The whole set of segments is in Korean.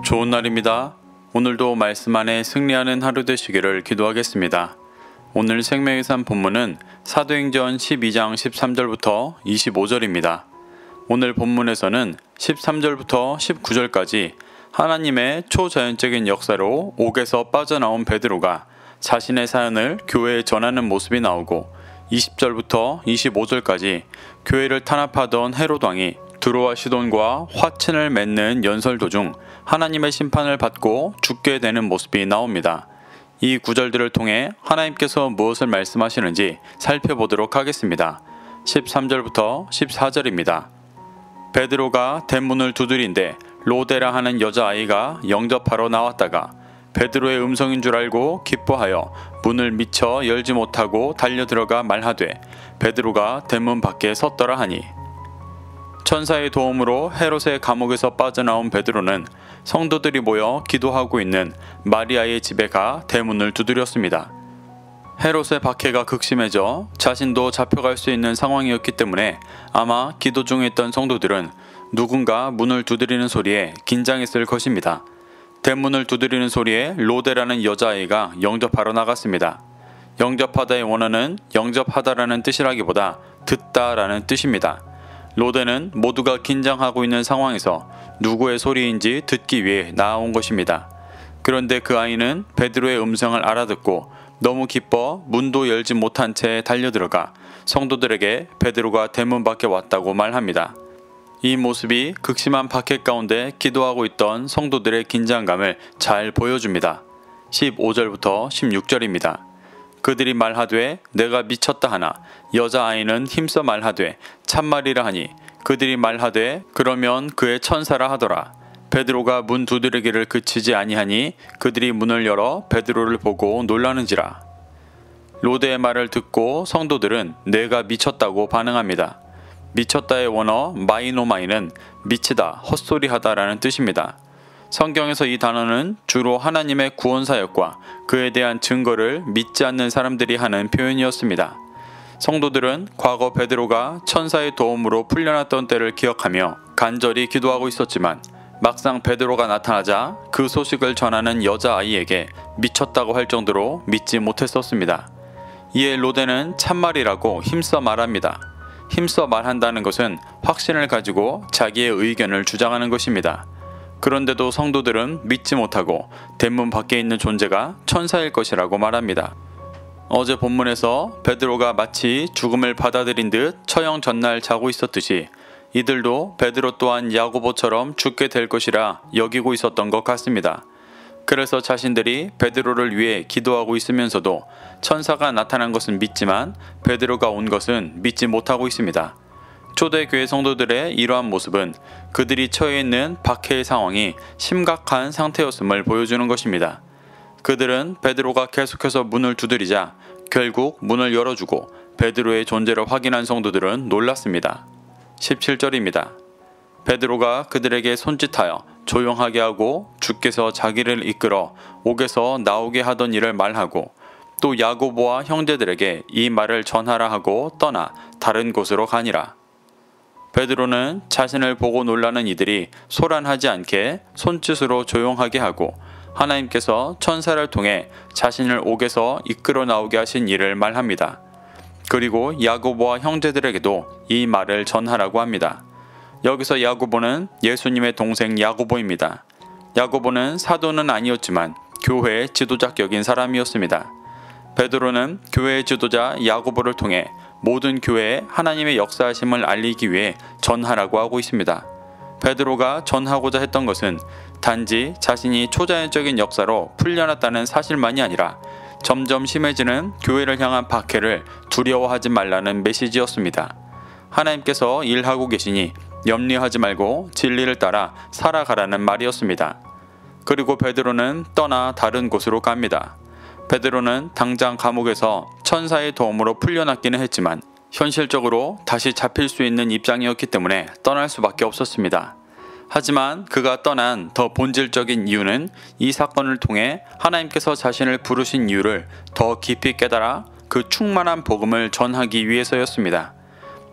좋은 날입니다. 오늘도 말씀 안에 승리하는 하루 되시기를 기도하겠습니다. 오늘 생명의 산 본문은 사도행전 12장 13절부터 25절입니다. 오늘 본문에서는 13절부터 19절까지 하나님의 초자연적인 역사로 옥에서 빠져나온 베드로가 자신의 사연을 교회에 전하는 모습이 나오고 20절부터 25절까지 교회를 탄압하던 헤롯 왕이 두로와 시돈과 화친을 맺는 연설 도중 하나님의 심판을 받고 죽게 되는 모습이 나옵니다. 이 구절들을 통해 하나님께서 무엇을 말씀하시는지 살펴보도록 하겠습니다. 13절부터 14절입니다. 베드로가 대문을 두드린데 로데라 하는 여자아이가 영접하러 나왔다가 베드로의 음성인 줄 알고 기뻐하여 문을 미처 열지 못하고 달려들어가 말하되 베드로가 대문 밖에 섰더라 하니, 천사의 도움으로 헤롯의 감옥에서 빠져나온 베드로는 성도들이 모여 기도하고 있는 마리아의 집에 가 대문을 두드렸습니다. 헤롯의 박해가 극심해져 자신도 잡혀갈 수 있는 상황이었기 때문에 아마 기도 중에 있던 성도들은 누군가 문을 두드리는 소리에 긴장했을 것입니다. 대문을 두드리는 소리에 로데라는 여자아이가 영접하러 나갔습니다. 영접하다의 원어는 영접하다라는 뜻이라기보다 듣다라는 뜻입니다. 로데는 모두가 긴장하고 있는 상황에서 누구의 소리인지 듣기 위해 나아온 것입니다. 그런데 그 아이는 베드로의 음성을 알아듣고 너무 기뻐 문도 열지 못한 채 달려들어가 성도들에게 베드로가 대문 밖에 왔다고 말합니다. 이 모습이 극심한 박해 가운데 기도하고 있던 성도들의 긴장감을 잘 보여줍니다. 15절부터 16절입니다. 그들이 말하되 내가 미쳤다 하나 여자아이는 힘써 말하되 참말이라 하니 그들이 말하되 그러면 그의 천사라 하더라. 베드로가 문 두드리기를 그치지 아니하니 그들이 문을 열어 베드로를 보고 놀라는지라. 로데의 말을 듣고 성도들은 내가 미쳤다고 반응합니다. 미쳤다의 원어 마이노마이는 미치다, 헛소리하다라는 뜻입니다. 성경에서 이 단어는 주로 하나님의 구원 사역과 그에 대한 증거를 믿지 않는 사람들이 하는 표현이었습니다. 성도들은 과거 베드로가 천사의 도움으로 풀려났던 때를 기억하며 간절히 기도하고 있었지만 막상 베드로가 나타나자 그 소식을 전하는 여자아이에게 미쳤다고 할 정도로 믿지 못했었습니다. 이에 로데는 참말이라고 힘써 말합니다. 힘써 말한다는 것은 확신을 가지고 자기의 의견을 주장하는 것입니다. 그런데도 성도들은 믿지 못하고 대문 밖에 있는 존재가 천사일 것이라고 말합니다. 어제 본문에서 베드로가 마치 죽음을 받아들인 듯 처형 전날 자고 있었듯이 이들도 베드로 또한 야고보처럼 죽게 될 것이라 여기고 있었던 것 같습니다. 그래서 자신들이 베드로를 위해 기도하고 있으면서도 천사가 나타난 것은 믿지만 베드로가 온 것은 믿지 못하고 있습니다. 초대교회 성도들의 이러한 모습은 그들이 처해 있는 박해의 상황이 심각한 상태였음을 보여주는 것입니다. 그들은 베드로가 계속해서 문을 두드리자 결국 문을 열어주고 베드로의 존재를 확인한 성도들은 놀랐습니다. 17절입니다. 베드로가 그들에게 손짓하여 조용하게 하고 주께서 자기를 이끌어 옥에서 나오게 하던 일을 말하고 또 야고보와 형제들에게 이 말을 전하라 하고 떠나 다른 곳으로 가니라. 베드로는 자신을 보고 놀라는 이들이 소란하지 않게 손짓으로 조용하게 하고 하나님께서 천사를 통해 자신을 옥에서 이끌어 나오게 하신 일을 말합니다. 그리고 야고보와 형제들에게도 이 말을 전하라고 합니다. 여기서 야고보는 예수님의 동생 야고보입니다. 야고보는 사도는 아니었지만 교회의 지도자격인 사람이었습니다. 베드로는 교회의 지도자 야고보를 통해 모든 교회에 하나님의 역사하심을 알리기 위해 전하라고 하고 있습니다. 베드로가 전하고자 했던 것은 단지 자신이 초자연적인 역사로 풀려났다는 사실만이 아니라 점점 심해지는 교회를 향한 박해를 두려워하지 말라는 메시지였습니다. 하나님께서 일하고 계시니 염려하지 말고 진리를 따라 살아가라는 말이었습니다. 그리고 베드로는 떠나 다른 곳으로 갑니다. 베드로는 당장 감옥에서 천사의 도움으로 풀려났기는 했지만 현실적으로 다시 잡힐 수 있는 입장이었기 때문에 떠날 수밖에 없었습니다. 하지만 그가 떠난 더 본질적인 이유는 이 사건을 통해 하나님께서 자신을 부르신 이유를 더 깊이 깨달아 그 충만한 복음을 전하기 위해서였습니다.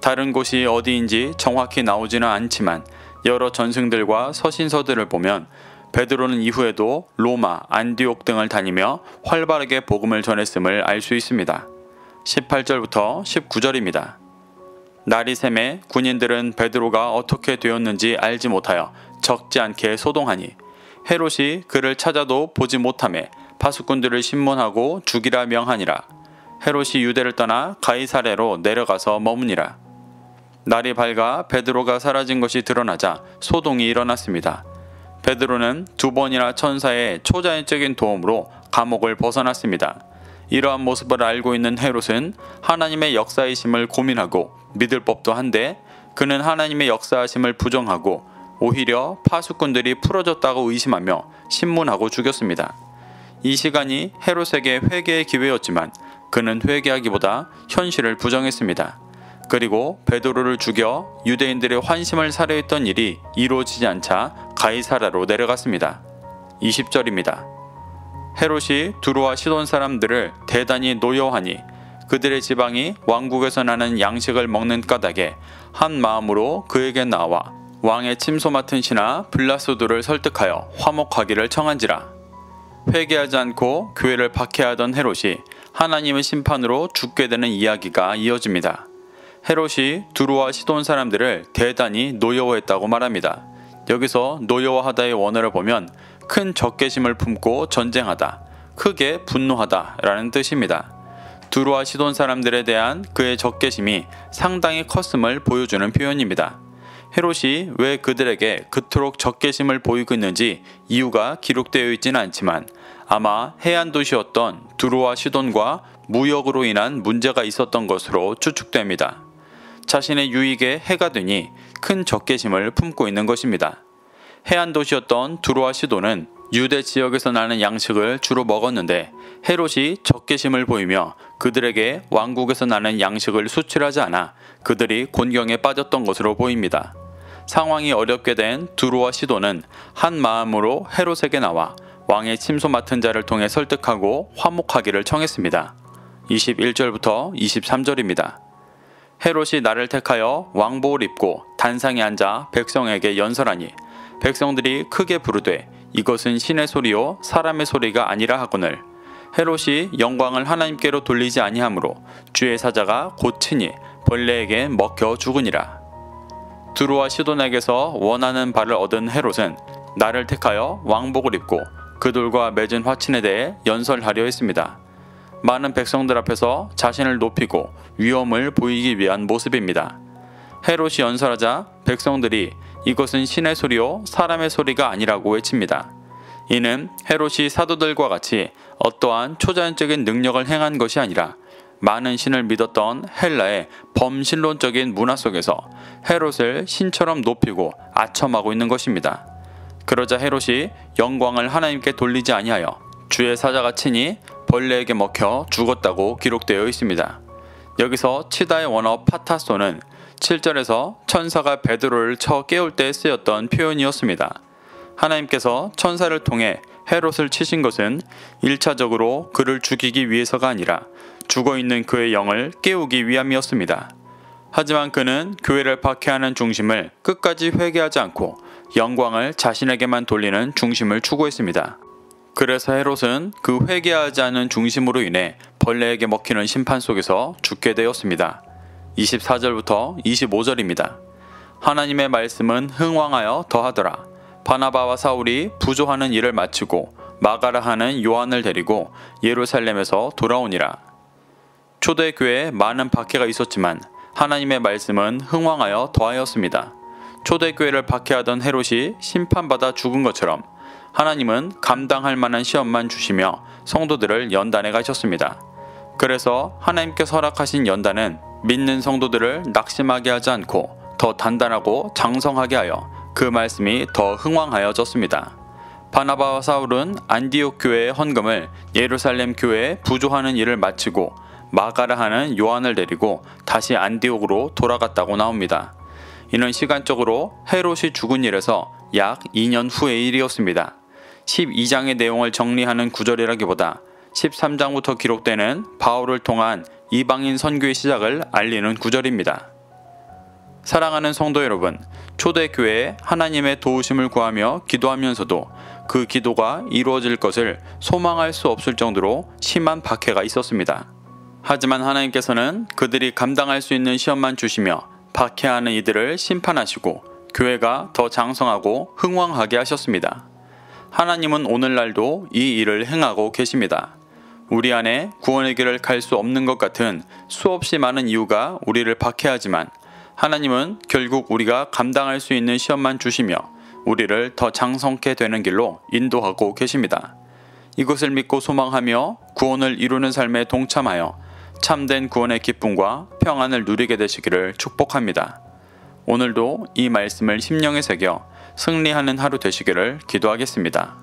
다른 곳이 어디인지 정확히 나오지는 않지만 여러 전승들과 서신서들을 보면 베드로는 이후에도 로마, 안디옥 등을 다니며 활발하게 복음을 전했음을 알 수 있습니다. 18절부터 19절입니다. 날이 새매 군인들은 베드로가 어떻게 되었는지 알지 못하여 적지 않게 소동하니 헤롯이 그를 찾아도 보지 못하매 파수꾼들을 신문하고 죽이라 명하니라. 헤롯이 유대를 떠나 가이사랴로 내려가서 머무니라. 날이 밝아 베드로가 사라진 것이 드러나자 소동이 일어났습니다. 베드로는 2번이나 천사의 초자연적인 도움으로 감옥을 벗어났습니다. 이러한 모습을 알고 있는 헤롯은 하나님의 역사이심을 고민하고 믿을 법도 한데 그는 하나님의 역사하심을 부정하고 오히려 파수꾼들이 풀어졌다고 의심하며 신문하고 죽였습니다. 이 시간이 헤롯에게 회개의 기회였지만 그는 회개하기보다 현실을 부정했습니다. 그리고 베드로를 죽여 유대인들의 환심을 사려 했던 일이 이루어지지 않자 가이사랴로 내려갔습니다. 20절입니다. 헤롯이 두로와 시돈 사람들을 대단히 노여워하니 그들의 지방이 왕국에서 나는 양식을 먹는 까닭에 한 마음으로 그에게 나와 왕의 침소 맡은 신하 블라스도를 설득하여 화목하기를 청한지라. 회개하지 않고 교회를 박해하던 헤롯이 하나님의 심판으로 죽게 되는 이야기가 이어집니다. 헤롯이 두로와 시돈 사람들을 대단히 노여워했다고 말합니다. 여기서 노여워하다의 원어를 보면 큰 적개심을 품고 전쟁하다, 크게 분노하다 라는 뜻입니다. 두로와 시돈 사람들에 대한 그의 적개심이 상당히 컸음을 보여주는 표현입니다. 헤롯이 왜 그들에게 그토록 적개심을 보이고 있는지 이유가 기록되어 있지는 않지만 아마 해안 도시였던 두로와 시돈과 무역으로 인한 문제가 있었던 것으로 추측됩니다. 자신의 유익에 해가 되니 큰 적개심을 품고 있는 것입니다. 해안 도시였던 두로와 시돈은 유대 지역에서 나는 양식을 주로 먹었는데 헤롯이 적개심을 보이며 그들에게 왕국에서 나는 양식을 수출하지 않아 그들이 곤경에 빠졌던 것으로 보입니다. 상황이 어렵게 된 두로와 시돈은 한 마음으로 헤롯에게 나와 왕의 침소 맡은 자를 통해 설득하고 화목하기를 청했습니다. 21절부터 23절입니다. 헤롯이 나를 택하여 왕복을 입고 단상에 앉아 백성에게 연설하니 백성들이 크게 부르되 이것은 신의 소리요 사람의 소리가 아니라 하거늘 헤롯이 영광을 하나님께로 돌리지 아니하므로 주의 사자가 곧 친히 벌레에게 먹혀 죽으니라. 두로와 시돈에게서 원하는 바를 얻은 헤롯은 나를 택하여 왕복을 입고 그들과 맺은 화친에 대해 연설하려 했습니다. 많은 백성들 앞에서 자신을 높이고 위엄을 보이기 위한 모습입니다. 헤롯이 연설하자 백성들이 이것은 신의 소리요 사람의 소리가 아니라고 외칩니다. 이는 헤롯이 사도들과 같이 어떠한 초자연적인 능력을 행한 것이 아니라 많은 신을 믿었던 헬라의 범신론적인 문화 속에서 헤롯을 신처럼 높이고 아첨하고 있는 것입니다. 그러자 헤롯이 영광을 하나님께 돌리지 아니하여 주의 사자가 친히 벌레에게 먹혀 죽었다고 기록되어 있습니다. 여기서 치다의 원어 파타소는 7절에서 천사가 베드로를 쳐 깨울 때 쓰였던 표현이었습니다. 하나님께서 천사를 통해 헤롯을 치신 것은 1차적으로 그를 죽이기 위해서가 아니라 죽어있는 그의 영을 깨우기 위함이었습니다. 하지만 그는 교회를 박해하는 중심을 끝까지 회개하지 않고 영광을 자신에게만 돌리는 중심을 추구했습니다. 그래서 헤롯은 그 회개하지 않은 중심으로 인해 벌레에게 먹히는 심판 속에서 죽게 되었습니다. 24절부터 25절입니다. 하나님의 말씀은 흥왕하여 더하더라. 바나바와 사울이 부조하는 일을 마치고 마가라 하는 요한을 데리고 예루살렘에서 돌아오니라. 초대교회에 많은 박해가 있었지만 하나님의 말씀은 흥왕하여 더하였습니다. 초대교회를 박해하던 헤롯이 심판받아 죽은 것처럼 하나님은 감당할 만한 시험만 주시며 성도들을 연단해 가셨습니다. 그래서 하나님께서 허락하신 연단은 믿는 성도들을 낙심하게 하지 않고 더 단단하고 장성하게 하여 그 말씀이 더 흥왕하여졌습니다. 바나바와 사울은 안디옥 교회의 헌금을 예루살렘 교회에 부조하는 일을 마치고 마가라 하는 요한을 데리고 다시 안디옥으로 돌아갔다고 나옵니다. 이는 시간적으로 헤롯이 죽은 일에서 약 2년 후의 일이었습니다. 12장의 내용을 정리하는 구절이라기보다 13장부터 기록되는 바울을 통한 이방인 선교의 시작을 알리는 구절입니다. 사랑하는 성도 여러분, 초대교회에 하나님의 도우심을 구하며 기도하면서도 그 기도가 이루어질 것을 소망할 수 없을 정도로 심한 박해가 있었습니다. 하지만 하나님께서는 그들이 감당할 수 있는 시험만 주시며 박해하는 이들을 심판하시고 교회가 더 장성하고 흥왕하게 하셨습니다. 하나님은 오늘날도 이 일을 행하고 계십니다. 우리 안에 구원의 길을 갈 수 없는 것 같은 수없이 많은 이유가 우리를 박해하지만 하나님은 결국 우리가 감당할 수 있는 시험만 주시며 우리를 더 장성케 되는 길로 인도하고 계십니다. 이것을 믿고 소망하며 구원을 이루는 삶에 동참하여 참된 구원의 기쁨과 평안을 누리게 되시기를 축복합니다. 오늘도 이 말씀을 심령에 새겨 승리하는 하루 되시기를 기도하겠습니다.